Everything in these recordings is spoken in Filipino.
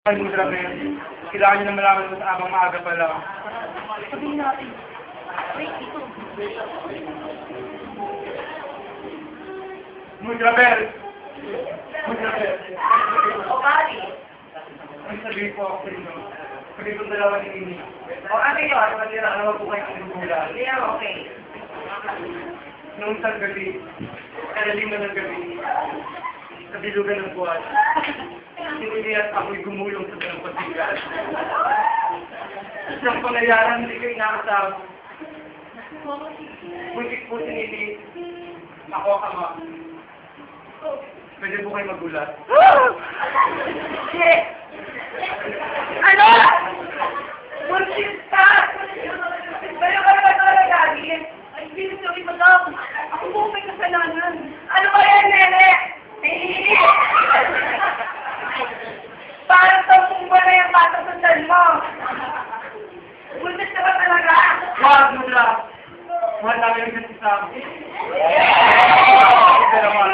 Ang grabe. Kailangan nyo na malaman mo sa abang maaga pa lang. Sabihin natin. Wait, ito. Mudrabel! Mudrabel! O, pari. Ang sabihin ko ako sa inyo. Sabihin ko dalawa ni Nini. O, ano yun? Kailangan naman po kayo ng gulan. Yeah, okay. Noong isang gabi, kalaliman ng gabi, sa bilugan ng buwan, hindi at ako'y gumulong sa ng pasigat. Isang pangyayaran hindi ko inakasama. Buntik po si Nini. Ako ang ama. Pwede po kayo magulat. Shit! Ano? Buntis ka! Pero ka naman talaga gagawin? Ay, hindi ko sabi madam. Ako po may kasalanan. Ano ba yan, nene? Nene! Parang tampong ba na yung bata sa sal mo? Buntis ka ba talaga? Wag mo lang! Wag namin yung kasi sa akin. Pero naman.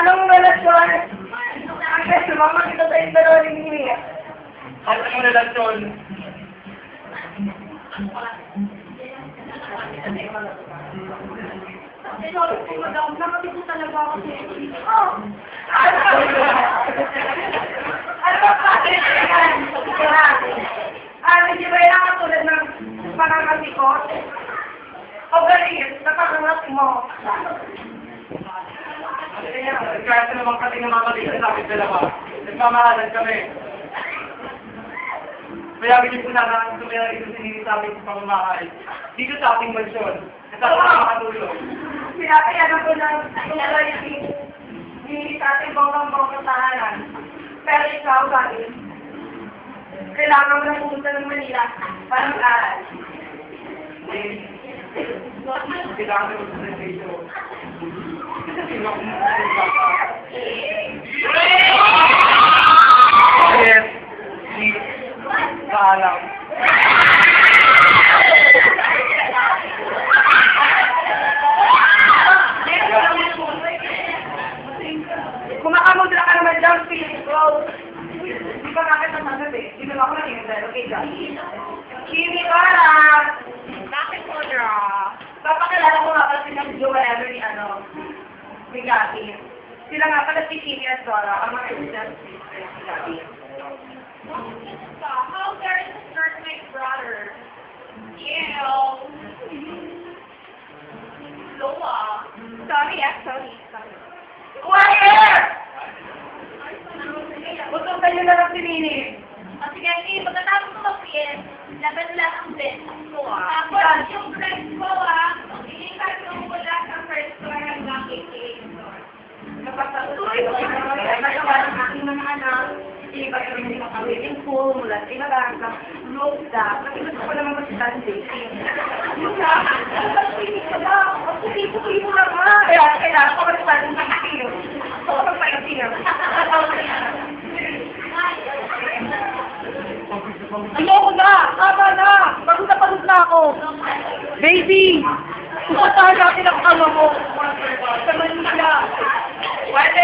Anong relasyon? Kasi sumama kita sa intero ni Mimi. At ang relasyon, Sorry, madam. Nakatito talaga ako sa Oh! Ano ba kasi yan? Hindi ba yan katulad ng panangasikot? O galit, nakakangat mo. kahit naman kasi namamalitan sa akin dalawa, nagmamahalan kami. Kaya hindi po na tumira ito sinili sa amin sa pamamahay. Dito sa ating mansyon, at ako na makatulong. Sinatayan ako ng hindi sa ating bonggang-bonggang tahanan. Pero ikaw, bakit? Kailangan mo na pumunta ng Manila para mag-aaral. Kailangan ko sa sensation. Sino ako magsasalita? Yes, please, paalam. Kumakamudra ka naman dyan, Philip Rose. Hindi pa kakit ang sasabi. Hindi mo ako nakinig. Okay, dyan. Kimi Para! Bakit mo, Dra? Papakilala ko nga pala silang Joel ni Gabi. Sila nga pala si Kimi at Dora, ang mga sisters ni Gabi. How dare you start my brother? Ew. Loa. Sorry. Quiet! Gusto kayo na lang si Nini. Sige, pagkatapos ko mag-PM, laban lang ang best ko Ah, Tapos yung friends ko ilikat ko mula sa first floor hanggang 8 Napagpatuloy ko ay nagawa ng aking mga anak. Iba kami ng mga wedding pool mula sa ilagang road up. Nakikita ko naman ba si Sunday? Yung nga, pag-pinig ka lang. Pag-pinig mo lang nga. Kaya kailangan ko mag-start ng kakakil. Ako magpaitin. Ayoko na! Tama na! Pagod na ako! Baby! Pupuntahan natin ang ama mo! Sa Manila! Pwede!